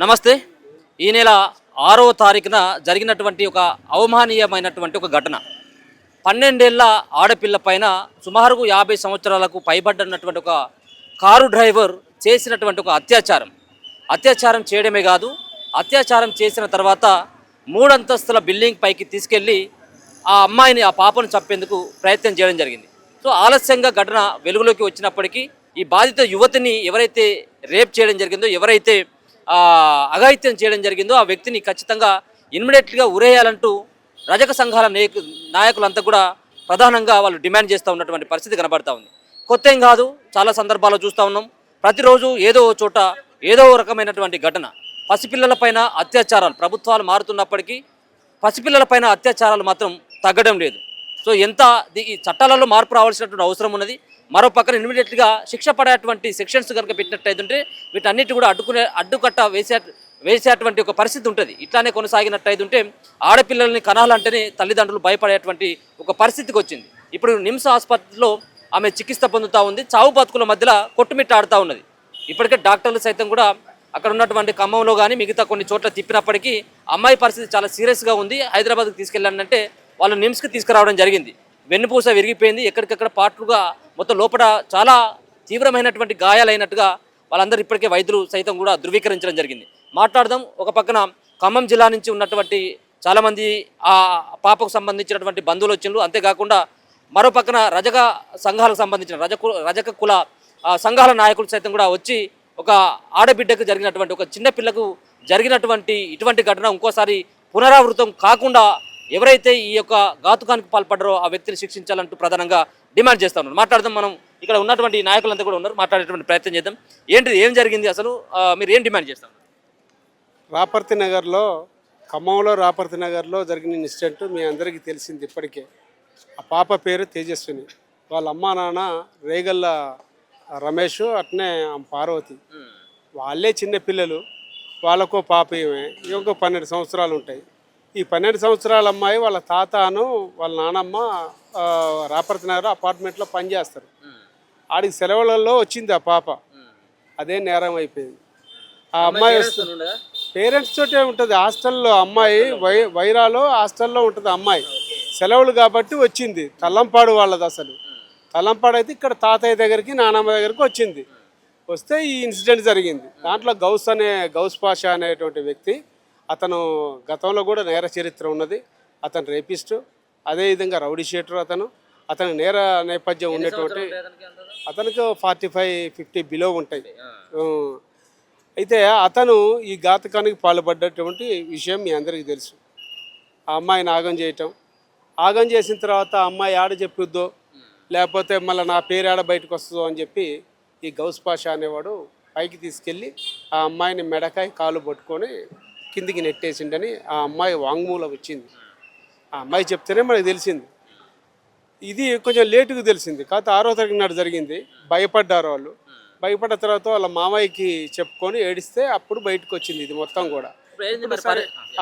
నమస్తే. ఈ నెల 6వ తారీఖున జరిగినటువంటి ఒక అవమానీయమైనటువంటి ఒక ఘటన. 12 ఏళ్ల ఆడపిల్ల పైన సుమారుగా 50 సంవత్సరాలకు పైబడ్డటువంటి ఒక కారు డ్రైవర్ చేసినటువంటి ఒక అత్యాచారం చేయడమే కాదు, అత్యాచారం చేసిన తర్వాత 3 అంతస్తుల బిల్డింగ్ పైకి తీసుకెళ్ళి ఆ అమ్మాయిని, ఆ పాపను చంపేందుకు ప్రయత్నం చేయడం జరిగింది. సో ఆలస్యంగా ఘటన వెలుగులోకి వచ్చినప్పటికీ ఈ బాధిత యువతిని ఎవరైతే రేప్ చేయడం జరిగిందో, ఎవరైతే అఘాయిత్యం చేయడం జరిగిందో ఆ వ్యక్తిని ఖచ్చితంగా ఇమ్మీడియట్గా ఉరేయాలంటూ రజక సంఘాల నాయకులంతా కూడా ప్రధానంగా వాళ్ళు డిమాండ్ చేస్తూ ఉన్నటువంటి పరిస్థితి కనబడతా ఉంది. కొత్త ఏం కాదు, చాలా సందర్భాల్లో చూస్తూ ఉన్నాం. ప్రతిరోజు ఏదో చోట ఏదో రకమైనటువంటి ఘటన. పసిపిల్లలపైన అత్యాచారాలు ప్రభుత్వాలు మారుతున్నప్పటికీ పసిపిల్లలపైన అత్యాచారాలు మాత్రం తగ్గడం లేదు. సో ఈ చట్టాలలో మార్పు రావాల్సినటువంటి అవసరం ఉన్నది. మరో పక్కన ఇమ్మీడియట్గా శిక్ష పడేటువంటి సెక్షన్స్ కనుక పెట్టినట్టయితే వీటన్నిటి కూడా అడ్డుకట్ట వేసేటువంటి ఒక పరిస్థితి ఉంటుంది. ఇట్లానే కొనసాగినట్టయితే ఆడపిల్లల్ని కనాలంటేనే తల్లిదండ్రులు భయపడేటువంటి ఒక పరిస్థితికి వచ్చింది. ఇప్పుడు నిమ్స్ ఆసుపత్రిలో ఆమె చికిత్స పొందుతూ ఉంది. చావు బతుకుల మధ్యలో కొట్టుమిట్ట ఆడుతూ ఉన్నది. ఇప్పటికే డాక్టర్లు సైతం కూడా అక్కడ ఉన్నటువంటి ఖమ్మంలో కానీ మిగతా కొన్ని చోట్ల తిప్పినప్పటికీ అమ్మాయి పరిస్థితి చాలా సీరియస్గా ఉంది. హైదరాబాద్కి తీసుకెళ్ళాలంటే వాళ్ళు నిమ్స్కి తీసుకురావడం జరిగింది. వెన్నుపూస విరిగిపోయింది, ఎక్కడికక్కడ పార్ట్లుగా మొత్తం లోపల చాలా తీవ్రమైనటువంటి గాయాలైనట్టుగా వాళ్ళందరూ ఇప్పటికే వైద్యులు సైతం కూడా ధృవీకరించడం జరిగింది. మాట్లాడదాం. ఒక పక్కన ఖమ్మం జిల్లా నుంచి ఉన్నటువంటి చాలామంది ఆ పాపకు సంబంధించినటువంటి బంధువులు వచ్చిండ్రు. అంతేకాకుండా మరో పక్కన రజక సంఘాలకు సంబంధించిన రజక కుల సంఘాల నాయకులు సైతం కూడా వచ్చి ఒక ఆడబిడ్డకు జరిగినటువంటి, ఒక చిన్న పిల్లకు జరిగినటువంటి ఇటువంటి ఘటన ఇంకోసారి పునరావృతం కాకుండా ఎవరైతే ఈ యొక్క ఘాతుకానికి పాల్పడ్డారో ఆ వ్యక్తిని శిక్షించాలంటూ ప్రధానంగా డిమాండ్ చేస్తా ఉన్నారు. మాట్లాడదాం. మనం ఇక్కడ ఉన్నటువంటి నాయకులంతా కూడా ఉన్నారు, మాట్లాడేటువంటి ప్రయత్నం చేద్దాం. ఏం జరిగింది అసలు, మీరు ఏం డిమాండ్ చేస్తారు? రాపర్తి నగర్లో, ఖమ్మంలో రాపర్తి నగర్లో జరిగిన ఇన్సిడెంట్ మీ అందరికీ తెలిసింది ఇప్పటికే. ఆ పాప పేరు తేజస్విని, వాళ్ళ అమ్మా నాన్న రేగల్ల రమేష్, అట్నే పార్వతి. వాళ్ళే చిన్న పిల్లలు, వాళ్ళకో పాప ఏమే, ఇంకో 12 సంవత్సరాలు ఉంటాయి. ఈ 12 సంవత్సరాల అమ్మాయి వాళ్ళ తాతను వాళ్ళ నానమ్మ రాపర్తి నగర్ అపార్ట్మెంట్లో పనిచేస్తారు. ఆడికి సెలవులలో వచ్చింది ఆ పాప. అదే నేరం అయిపోయింది. ఆ అమ్మాయి పేరెంట్స్ తోటే ఉంటుంది హాస్టల్లో. అమ్మాయి వైరాలో హాస్టల్లో ఉంటుంది అమ్మాయి. సెలవులు కాబట్టి వచ్చింది. తల్లంపాడు వాళ్ళది అసలు. తల్లంపాడు అయితే ఇక్కడ తాతయ్య దగ్గరికి నానమ్మ దగ్గరికి వచ్చింది. వస్తే ఈ ఇన్సిడెంట్ జరిగింది. దాంట్లో గౌస్ పాషా అనేటువంటి వ్యక్తి, అతను గతంలో కూడా నేర చరిత్ర ఉన్నది. అతను రేపిస్టు, అదేవిధంగా రౌడీ షీటర్. అతను నేర నేపథ్యం ఉన్నటువంటి, అతనికి 45-50 బిలో ఉంటాయి. అయితే అతను ఈ ఘాతకానికి పాల్పడ్డటువంటి విషయం మీ అందరికీ తెలుసు. ఆ అమ్మాయిని ఆగం చేసిన తర్వాత అమ్మాయి ఆడ చెప్పొద్దో లేకపోతే మళ్ళీ నా పేరు ఆడ బయటకు వస్తుందో అని చెప్పి ఈ గౌస్ పాషా అనేవాడు పైకి తీసుకెళ్ళి ఆ అమ్మాయిని మెడకాయ కాలు పట్టుకొని కిందికి నెట్టేసిండని ఆ అమ్మాయి వాంగ్మూలం వచ్చింది. ఆ అమ్మాయి చెప్తేనే మనకు తెలిసింది. ఇది కొంచెం లేటుగా తెలిసింది. కాకపోతే 6వ తారీఖు నాడు జరిగింది. భయపడ్డారు వాళ్ళు. భయపడ్డ తర్వాత వాళ్ళ మామయ్యకి చెప్పుకొని ఏడిస్తే అప్పుడు బయటకు వచ్చింది ఇది మొత్తం కూడా.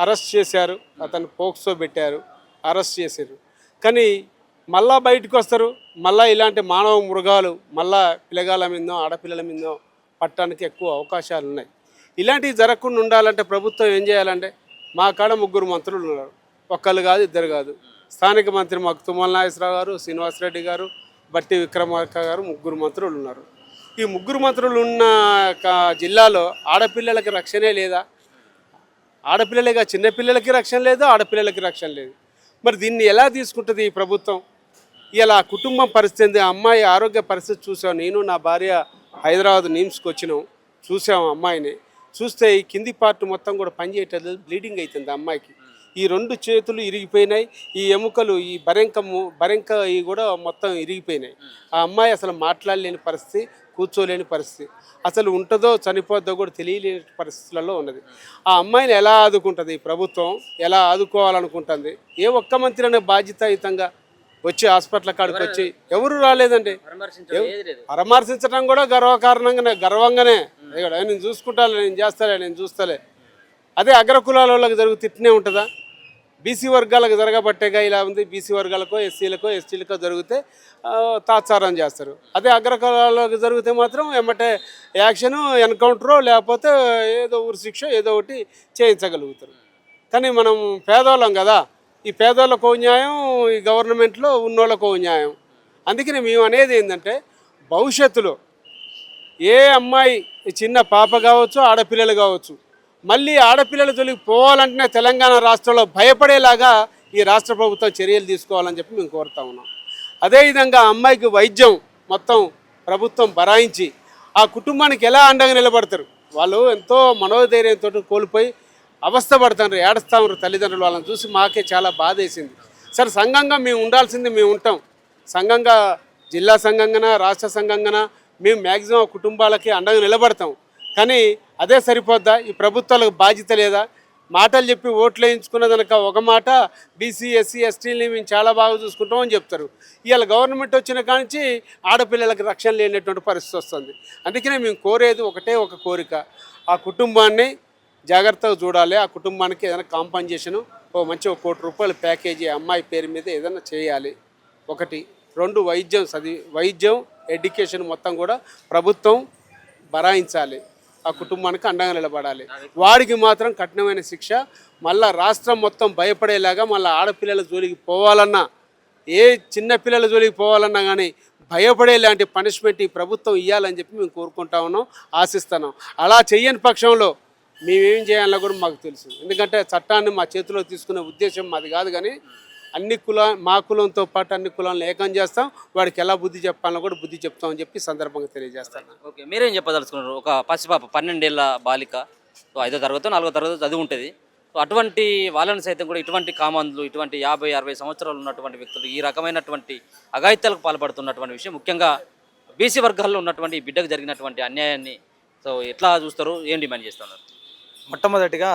అరెస్ట్ చేశారు, అతను పోక్సో పెట్టారు, అరెస్ట్ చేశారు. కానీ మళ్ళా బయటకు వస్తారు. మళ్ళీ ఇలాంటి మానవ మృగాలు మళ్ళా పిల్లగాల మీదో ఆడపిల్లల మీదో పట్టడానికి ఎక్కువ అవకాశాలు ఉన్నాయి. ఇలాంటివి జరగకుండా ఉండాలంటే ప్రభుత్వం ఏం చేయాలంటే, మా కాడ 3 మంత్రులు ఉన్నారు. ఒక్కళ్ళు కాదు, 2 కాదు. స్థానిక మంత్రి మాకు తుమ్మల నాగేశ్వరరావు గారు, శ్రీనివాసరెడ్డి గారు, బట్టి విక్రమార్క గారు, 3 మంత్రులు ఉన్నారు. ఈ 3 మంత్రులు ఉన్న జిల్లాలో ఆడపిల్లలకి రక్షణే లేదా? ఆడపిల్లలేగా, చిన్నపిల్లలకి రక్షణ లేదు, ఆడపిల్లలకి రక్షణ లేదు. మరి దీన్ని ఎలా తీసుకుంటుంది ఈ ప్రభుత్వం? ఇలా కుటుంబం పరిస్థితి, అమ్మాయి ఆరోగ్య పరిస్థితి చూసాం. నేను నా భార్య హైదరాబాద్ నిమ్స్కి వచ్చినాం, చూసాం అమ్మాయిని. చూస్తే ఈ కింది పార్ట్ మొత్తం కూడా పనిచేయట్లేదు, బ్లీడింగ్ అవుతుంది అమ్మాయికి. ఈ 2 చేతులు ఇరిగిపోయినాయి, ఈ ఎముకలు, ఈ బరెంక ఇవి కూడా మొత్తం ఇరిగిపోయినాయి. ఆ అమ్మాయి అసలు మాట్లాడలేని పరిస్థితి, కూర్చోలేని పరిస్థితి, అసలు ఉంటుందో చనిపోద్దో కూడా తెలియలేని పరిస్థితులలో ఉన్నది. ఆ అమ్మాయిని ఎలా ఆదుకుంటుంది ఈ ప్రభుత్వం? ఎలా ఆదుకోవాలనుకుంటుంది? ఏ ఒక్క మంత్రి అనే బాధ్యతాయుతంగా వచ్చి హాస్పిటల్ కాడికి వచ్చి ఎవరు రాలేదండి. పరామర్శించడం కూడా గర్వంగానే నేను చూసుకుంటాలే, నేను చేస్తాలే, నేను చూస్తలే. అదే అగ్రకులాల వాళ్ళకి జరుగుతూ తిట్నే ఉంటుందా? బీసీ వర్గాలకు జరగబట్టేగా ఇలా ఉంది. బీసీ వర్గాలకో ఎస్సీలకో ఎస్టీలకో జరిగితే తాత్సారం చేస్తారు. అదే అగ్రకులాలకు జరిగితే మాత్రం ఎమ్మటే యాక్షను, ఎన్కౌంటరో లేకపోతే ఏదో ఊరి శిక్ష ఏదో ఒకటి చేయించగలుగుతారు. కానీ మనం పేదవాళ్ళం కదా, ఈ పేదవాళ్ళకో న్యాయం, ఈ గవర్నమెంట్లో ఉన్నోళ్ళకో న్యాయం. అందుకని మేము అనేది ఏంటంటే భవిష్యత్తులో ఏ అమ్మాయి చిన్న పాప కావచ్చు, ఆడపిల్లలు కావచ్చు, మళ్ళీ ఆడపిల్లల జోలికి పోవాలంటేనే తెలంగాణ రాష్ట్రంలో భయపడేలాగా ఈ రాష్ట్ర ప్రభుత్వం చర్యలు తీసుకోవాలని చెప్పి మేము కోరుతా ఉన్నాం. అదేవిధంగా అమ్మాయికి వైద్యం మొత్తం ప్రభుత్వం భరాయించి ఆ కుటుంబానికి ఎలా అండగా నిలబడతారు. వాళ్ళు ఎంతో మనోధైర్యంతో కోల్పోయి అవస్థ పడుతున్నారు, ఏడుస్తూ ఉన్నారు తల్లిదండ్రులు. వాళ్ళని చూసి మాకే చాలా బాధ వేసింది. సరే, సంఘంగా మేము ఉండాల్సింది మేము ఉంటాం. సంఘంగా, జిల్లా సంఘంగాన, రాష్ట్ర సంఘంగాన మేము మ్యాక్సిమం కుటుంబాలకి అండగా నిలబడతాం. కానీ అదే సరిపోద్దా? ఈ ప్రభుత్వాలకు బాధ్యత లేదా? మాటలు చెప్పి ఓట్లు వేయించుకున్నదనక ఒక మాట, బీసీ ఎస్సీ ఎస్టీలని మేము చాలా బాగా చూసుకుంటామని చెప్తారు. ఇవాళ గవర్నమెంట్ వచ్చిన కానించి ఆడపిల్లలకు రక్షణ లేనటువంటి పరిస్థితి వస్తుంది. అందుకనే మేము కోరేది ఒకటే ఒక కోరిక, ఆ కుటుంబాన్ని జాగ్రత్తగా చూడాలి. ఆ కుటుంబానికి ఏదైనా కాంపన్సేషను, మంచి ఒక ₹1 కోటి ప్యాకేజీ అమ్మాయి పేరు మీద ఏదైనా చేయాలి. ఒకటి. 2, వైద్యం ఎడ్యుకేషన్ మొత్తం కూడా ప్రభుత్వం భరాయించాలి. ఆ కుటుంబానికి అండగా నిలబడాలి. వాడికి మాత్రం కఠినమైన శిక్ష. మళ్ళీ రాష్ట్రం మొత్తం భయపడేలాగా, మళ్ళీ ఆడపిల్లల జోలికి పోవాలన్నా, ఏ చిన్న పిల్లల జోలికి పోవాలన్నా కానీ భయపడేలాంటి పనిష్మెంట్ ఈ ప్రభుత్వం ఇవ్వాలని చెప్పి మేము కోరుకుంటా ఉన్నాం, ఆశిస్తున్నాం. అలా చెయ్యని పక్షంలో మేమేం చేయాలో కూడా మాకు తెలుసు. ఎందుకంటే చట్టాన్ని మా చేతిలో తీసుకునే ఉద్దేశం మాది కాదు. కానీ మా కులంతో పాటు అన్ని కులాలను ఏకం చేస్తాం. వాడికి ఎలా బుద్ధి చెప్పాలో కూడా బుద్ధి చెప్తామని చెప్పి సందర్భంగా తెలియజేస్తాను. ఓకే, మీరేం చెప్పదలుచుకున్నారు? ఒక పసిపాప 12 ఏళ్ళ బాలిక, 5వ తరగతి 4వ తరగతి చదివి ఉంటుంది. అటువంటి వాళ్ళని సైతం కూడా ఇటువంటి కామాంధులు, ఇటువంటి 50-60 సంవత్సరాలు ఉన్నటువంటి వ్యక్తులు ఈ రకమైనటువంటి అఘాయిత్యాలకు పాల్పడుతున్నటువంటి విషయం, ముఖ్యంగా బీసీ వర్గాల్లో ఉన్నటువంటి ఈ బిడ్డకు జరిగినటువంటి అన్యాయాన్ని సో ఎట్లా చూస్తారు, ఏం డిమాండ్ చేస్తున్నారు? మొట్టమొదటిగా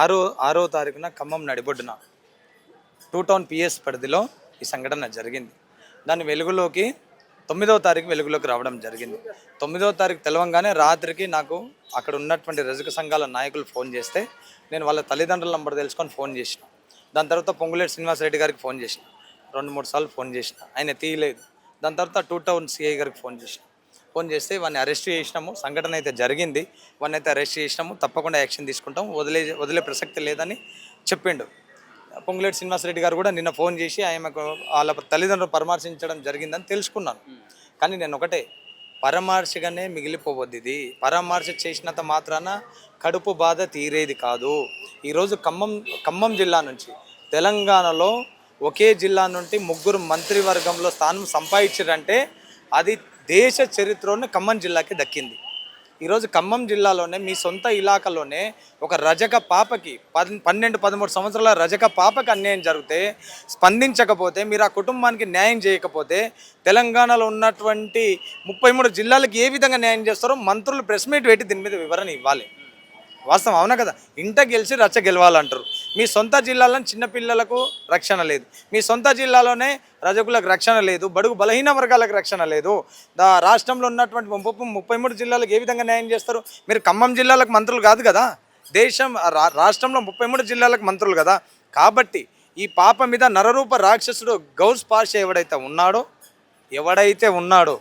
6వ తారీఖున ఖమ్మం నడిబొడ్డున 2 టౌన్ పిఎస్ పరిధిలో ఈ సంఘటన జరిగింది. దాని వెలుగులోకి 9వ తారీఖు వెలుగులోకి రావడం జరిగింది. 9వ తారీఖు తెలవంగానే రాత్రికి నాకు అక్కడ ఉన్నటువంటి రజక సంఘాల నాయకులు ఫోన్ చేస్తే నేను వాళ్ళ తల్లిదండ్రుల నంబర్ తెలుసుకొని ఫోన్ చేసిన. దాని తర్వాత పొంగులేటి శ్రీనివాసరెడ్డి గారికి ఫోన్ చేసిన, 2-3 సార్లు ఫోన్ చేసిన, ఆయన తీయలేదు. దాని తర్వాత 2 టౌన్ సిఐ గారికి ఫోన్ చేస్తే వాడిని అరెస్ట్ చేసినాము, సంఘటన అయితే జరిగింది, వాడిని అయితే అరెస్ట్ చేసినాము, తప్పకుండా యాక్షన్ తీసుకుంటాం, వదిలే ప్రసక్తి లేదని చెప్పిండు. పొంగులేటి శ్రీనివాసరెడ్డి గారు కూడా నిన్న ఫోన్ చేసి ఆయనకు వాళ్ళ తల్లిదండ్రులు పరామర్శించడం జరిగిందని తెలుసుకున్నాను. కానీ నేను ఒకటే, పరామర్శగానే మిగిలిపోవద్దు. ఇది పరామర్శ చేసినంత మాత్రాన కడుపు బాధ తీరేది కాదు. ఈరోజు ఖమ్మం జిల్లా నుంచి తెలంగాణలో ఒకే జిల్లా నుండి 3 మంత్రివర్గంలో స్థానం సంపాదించారంటే అది దేశ చరిత్రలోనే ఖమ్మం జిల్లాకి దక్కింది. ఈరోజు ఖమ్మం జిల్లాలోనే మీ సొంత ఇలాకాలోనే ఒక రజక పాపకి 12-13 సంవత్సరాల రజక పాపకి అన్యాయం జరిగితే స్పందించకపోతే, మీరు ఆ కుటుంబానికి న్యాయం చేయకపోతే తెలంగాణలో ఉన్నటువంటి 33 జిల్లాలకు ఏ విధంగా న్యాయం చేస్తారో మంత్రులు ప్రెస్ మీట్ పెట్టి దీని మీద వివరణ ఇవ్వాలి. వాస్తవం అవునా కదా? ఇంట గెలిచి రచ్చ గెలవాలంటారు. మీ సొంత జిల్లాలో చిన్నపిల్లలకు రక్షణ లేదు, మీ సొంత జిల్లాలోనే రజకులకు రక్షణ లేదు, బడుగు బలహీన వర్గాలకు రక్షణ లేదు. రాష్ట్రంలో ఉన్నటువంటి 33 జిల్లాలకు ఏ విధంగా న్యాయం చేస్తారు? మీరు ఖమ్మం జిల్లాలకు మంత్రులు కాదు కదా, రాష్ట్రంలో 33 జిల్లాలకు మంత్రులు కదా. కాబట్టి ఈ పాప మీద నరరూప రాక్షసుడు గౌస్ పాషా ఎవడైతే ఉన్నాడో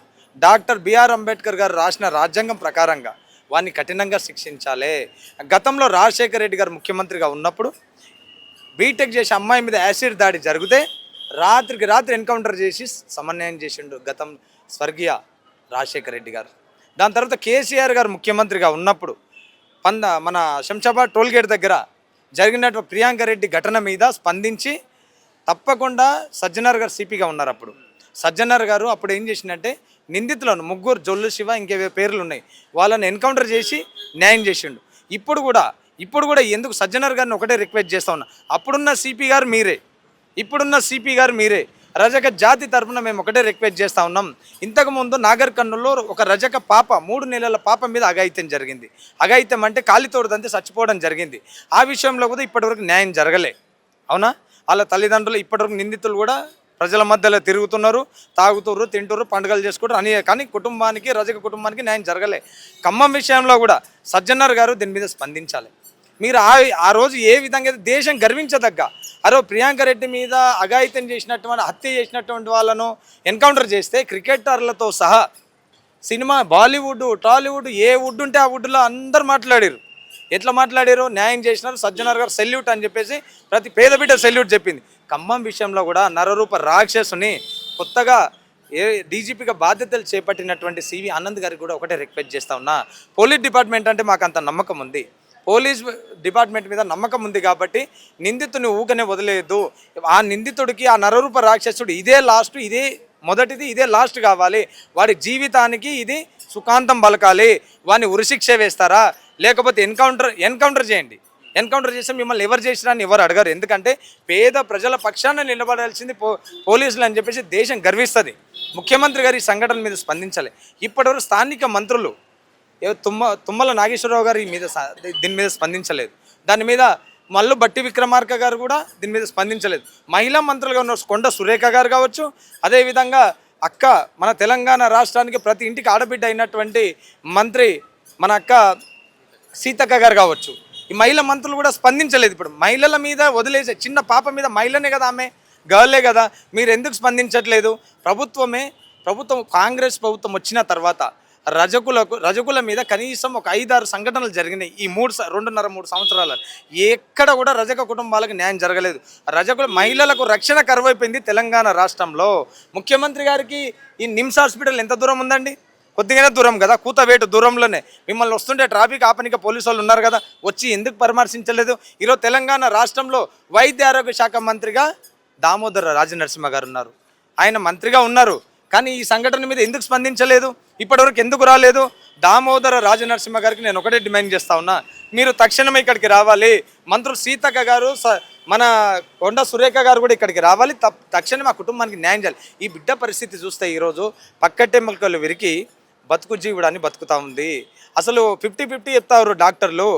డాక్టర్ బిఆర్ అంబేద్కర్ గారు రాసిన రాజ్యాంగం ప్రకారంగా వారిని కఠినంగా శిక్షించాలి. గతంలో రాజశేఖర రెడ్డి గారు ముఖ్యమంత్రిగా ఉన్నప్పుడు బీటెక్ చేసి అమ్మాయి మీద యాసిడ్ దాడి జరిగితే రాత్రికి రాత్రి ఎన్కౌంటర్ చేసి సమన్వయం చేసిండు గతం స్వర్గీయ రాజశేఖర రెడ్డి గారు. దాని తర్వాత కేసీఆర్ గారు ముఖ్యమంత్రిగా ఉన్నప్పుడు మన శంషాబాద్ టోల్గేట్ దగ్గర జరిగినటువంటి ప్రియాంక రెడ్డి ఘటన మీద స్పందించి తప్పకుండా సజ్జనర్ గారు సిపిగా ఉన్నారు. అప్పుడు సజ్జనర్ గారు అప్పుడు ఏం చేసిందంటే నిందితులను 3 జొల్లు శివ ఇంకే పేర్లు ఉన్నాయి, వాళ్ళని ఎన్కౌంటర్ చేసి న్యాయం చేసిండు. ఇప్పుడు కూడా ఎందుకు సజ్జనర్ గారిని ఒకటే రిక్వెస్ట్ చేస్తా ఉన్నా, అప్పుడున్న సిపి గారు మీరే, ఇప్పుడున్న సిపి గారు మీరే, రజక జాతి తరఫున మేము ఒకటే రిక్వెస్ట్ చేస్తూ ఉన్నాం. ఇంతకుముందు నాగర్ కర్నూల్లో ఒక రజక పాప 3 నెలల పాప మీద అఘాయిత్యం జరిగింది. అఘాయిత్యం అంటే కాలితోడుదంతే చచ్చిపోవడం జరిగింది. ఆ విషయంలో కూడా ఇప్పటివరకు న్యాయం జరగలే. అవునా? వాళ్ళ తల్లిదండ్రులు ఇప్పటివరకు నిందితులు కూడా ప్రజల మధ్యలో తిరుగుతున్నారు, తాగుతుర్రు, తింటుర్రు, పండుగలు చేసుకుంటారు కానీ కుటుంబానికి, రజక కుటుంబానికి న్యాయం జరగలే. ఖమ్మం విషయంలో కూడా సజ్జనర్ గారు దీని మీద స్పందించాలి. మీరు ఆ రోజు ఏ విధంగా అయితే దేశం గర్వించదగ్గ ప్రియాంక రెడ్డి మీద అఘాయిత్యం చేసినటువంటి హత్య చేసినటువంటి వాళ్ళను ఎన్కౌంటర్ చేస్తే క్రికెటర్లతో సహా సినిమా బాలీవుడ్ టాలీవుడ్ ఏ వుడ్ ఉంటే ఆ వుడ్లో అందరు మాట్లాడారు. ఎట్లా మాట్లాడారు? న్యాయం చేసినారు, సజ్జనార్ గారు సెల్యూట్ అని చెప్పేసి ప్రతి పేద బిడ్డ సెల్యూట్ చెప్పింది. ఖమ్మం విషయంలో కూడా నరరూప రాక్షసుని కొత్తగా డీజీపీగా బాధ్యతలు చేపట్టినటువంటి సివి ఆనంద్ గారికి కూడా ఒకటే రిక్వెస్ట్ చేస్తా ఉన్నా, పోలీస్ డిపార్ట్మెంట్ అంటే మాకు అంత నమ్మకం ఉంది, పోలీస్ డిపార్ట్మెంట్ మీద నమ్మకం ఉంది కాబట్టి నిందితుని ఊకనే వదిలేదు. ఆ నిందితుడికి ఆ నరరూప రాక్షసుడు ఇదే లాస్ట్, ఇదే మొదటిది, ఇదే లాస్ట్ కావాలి, వాడి జీవితానికి ఇది సుఖాంతం పలకాలి. వాడిని ఉరిశిక్ష వేస్తారా లేకపోతే ఎన్కౌంటర్ చేయండి. ఎన్కౌంటర్ చేస్తే మిమ్మల్ని ఎవరు చేసినా అని ఎవరు అడగరు. ఎందుకంటే పేద ప్రజల పక్షాన నిలబడాల్సింది పోలీసులు అని చెప్పేసి దేశం గర్విస్తుంది. ముఖ్యమంత్రి గారు ఈ సంఘటన మీద స్పందించాలి. ఇప్పటివరకు స్థానిక మంత్రులు తుమ్మల నాగేశ్వరరావు గారు దీని మీద స్పందించలేదు. దాని మీద మల్లు బట్టి విక్రమార్క గారు కూడా దీని మీద స్పందించలేదు. మహిళా మంత్రులుగా ఉన్న కొండ సురేఖ గారు కావచ్చు, అదేవిధంగా అక్క మన తెలంగాణ రాష్ట్రానికి ప్రతి ఇంటికి ఆడబిడ్డ అయినటువంటి మంత్రి మన అక్క సీతక్క గారు కావచ్చు, ఈ మహిళా మంత్రులు కూడా స్పందించలేదు. ఇప్పుడు మహిళల మీద వదిలేసే చిన్న పాప మీద మహిళనే కదా, ఆమె గర్లే కదా, మీరు ఎందుకు స్పందించట్లేదు? ప్రభుత్వం కాంగ్రెస్ ప్రభుత్వం వచ్చిన తర్వాత రజకుల మీద కనీసం ఒక 5-6 సంఘటనలు జరిగినాయి ఈ 2.5-3 సంవత్సరాలు. ఎక్కడ కూడా రజక కుటుంబాలకు న్యాయం జరగలేదు. మహిళలకు రక్షణ కరువైపోయింది తెలంగాణ రాష్ట్రంలో. ముఖ్యమంత్రి గారికి ఈ నిమ్స్ హాస్పిటల్ ఎంత దూరం ఉందండి? కొద్దిగానే దూరం కదా, కూతవేటు దూరంలోనే. మిమ్మల్ని వస్తుంటే ట్రాఫిక్ ఆపనిక పోలీసు వాళ్ళు ఉన్నారు కదా, వచ్చి ఎందుకు పరామర్శించలేదు? ఈరోజు తెలంగాణ రాష్ట్రంలో వైద్య ఆరోగ్య శాఖ మంత్రిగా దామోదర రాజనరసింహ గారు ఉన్నారు, ఆయన మంత్రిగా ఉన్నారు. కానీ ఈ సంఘటన మీద ఎందుకు స్పందించలేదు? ఇప్పటివరకు ఎందుకు రాలేదు? దామోదర రాజనరసింహ గారికి నేను ఒకటే డిమాండ్ చేస్తా ఉన్నా, మీరు తక్షణమే ఇక్కడికి రావాలి. మంత్రులు సీతక్క గారు, మన కొండ సురేఖ గారు కూడా ఇక్కడికి రావాలి. తక్షణమే మా కుటుంబానికి న్యాయం చేయాలి. ఈ బిడ్డ పరిస్థితి చూస్తే ఈరోజు పక్కటెమ్మకలు విరికి బతుకు జీవుడాన్ని బతుకుతా ఉంది. అసలు 50-50 చెప్తారు డాక్టర్లు.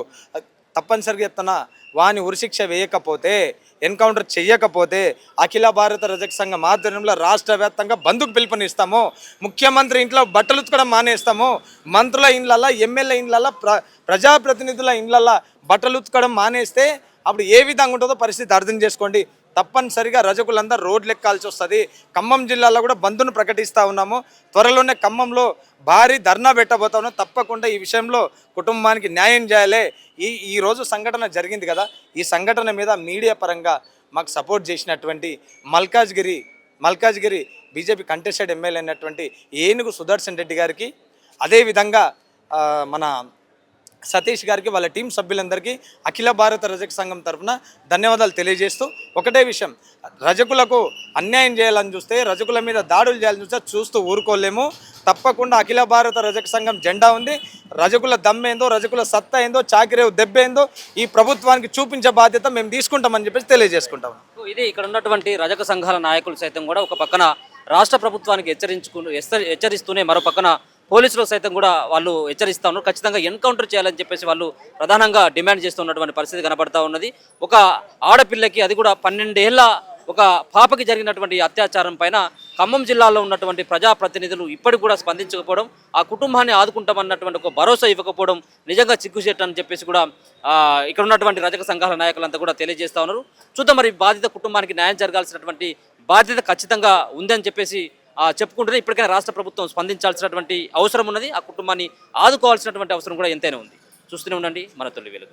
తప్పనిసరిగా చెప్తున్నా, వాని ఉరిశిక్ష వేయకపోతే, ఎన్కౌంటర్ చెయ్యకపోతే అఖిల భారత రజక సంఘం ఆధ్వర్యంలో రాష్ట్ర వ్యాప్తంగా బంధుకు పిలుపునిస్తాము. ముఖ్యమంత్రి ఇంట్లో బట్టలు ఉతకడం మానేస్తాము. మంత్రుల ఇండ్లల్లో, ఎమ్మెల్యే ఇండ్లల్లో, ప్రజాప్రతినిధుల ఇండ్లల్లో బట్టలు ఉతకడం మానేస్తే అప్పుడు ఏ విధంగా ఉంటుందో పరిస్థితి అర్థం చేసుకోండి. తప్పనిసరిగా రజకులందరూ రోడ్లు ఎక్కాల్సి వస్తుంది. ఖమ్మం జిల్లాలో కూడా బంద్ను ప్రకటిస్తూ ఉన్నాము. త్వరలోనే ఖమ్మంలో భారీ ధర్నా పెట్టబోతా ఉన్నాం. తప్పకుండా ఈ విషయంలో కుటుంబానికి న్యాయం చేయాలి. ఈరోజు సంఘటన జరిగింది కదా, ఈ సంఘటన మీద మీడియా పరంగా మాకు సపోర్ట్ చేసినటువంటి మల్కాజ్గిరి బీజేపీ కంటెస్టెడ్ ఎమ్మెల్యే అయినటువంటి ఏనుగు సుదర్శన్ రెడ్డి గారికి, అదేవిధంగా మన సతీష్ గారికి, వాళ్ళ టీం సభ్యులందరికీ అఖిల భారత రజక సంఘం తరఫున ధన్యవాదాలు తెలియజేస్తూ ఒకటే విషయం, రజకులకు అన్యాయం చేయాలని చూస్తే, రజకుల మీద దాడులు చేయాలని చూస్తూ ఊరుకోలేము. తప్పకుండా అఖిల భారత రజక సంఘం జెండా ఉంది. రజకుల దమ్మేందో, రజకుల సత్తా ఏందో, చాకిరేవు దెబ్బేందో ఈ ప్రభుత్వానికి చూపించే బాధ్యత మేము తీసుకుంటామని చెప్పేసి తెలియజేసుకుంటాం. ఇది ఇక్కడ ఉన్నటువంటి రజక సంఘాల నాయకులు సైతం కూడా ఒక పక్కన రాష్ట్ర ప్రభుత్వానికి హెచ్చరిస్తూనే మరో పక్కన పోలీసులు సైతం కూడా వాళ్ళు హెచ్చరిస్తూ ఉన్నారు. ఖచ్చితంగా ఎన్కౌంటర్ చేయాలని చెప్పేసి వాళ్ళు ప్రధానంగా డిమాండ్ చేస్తున్నటువంటి పరిస్థితి కనబడతా ఉన్నది. ఒక ఆడపిల్లకి, అది కూడా 12 ఏళ్ల ఒక పాపకి జరిగినటువంటి అత్యాచారం పైన ఖమ్మం జిల్లాలో ఉన్నటువంటి ప్రజాప్రతినిధులు ఇప్పటికి కూడా స్పందించకపోవడం, ఆ కుటుంబాన్ని ఆదుకుంటామన్నటువంటి ఒక భరోసా ఇవ్వకపోవడం నిజంగా సిగ్గుచేటు అని చెప్పేసి కూడా ఇక్కడ ఉన్నటువంటి రజక సంఘాల నాయకులంతా కూడా తెలియజేస్తూ ఉన్నారు. చూద్దాం మరి బాధిత కుటుంబానికి న్యాయం జరగాల్సినటువంటి బాధ్యత ఖచ్చితంగా ఉందని చెప్పేసి చెప్పుకుంటూనే ఇప్పటికైనా రాష్ట్ర ప్రభుత్వం స్పందించాల్సినటువంటి అవసరం ఉన్నది. ఆ కుటుంబాన్ని ఆదుకోవాల్సినటువంటి అవసరం కూడా ఎంతైనా ఉంది. చూస్తూనే ఉండండి మన తొలి వెలుగు.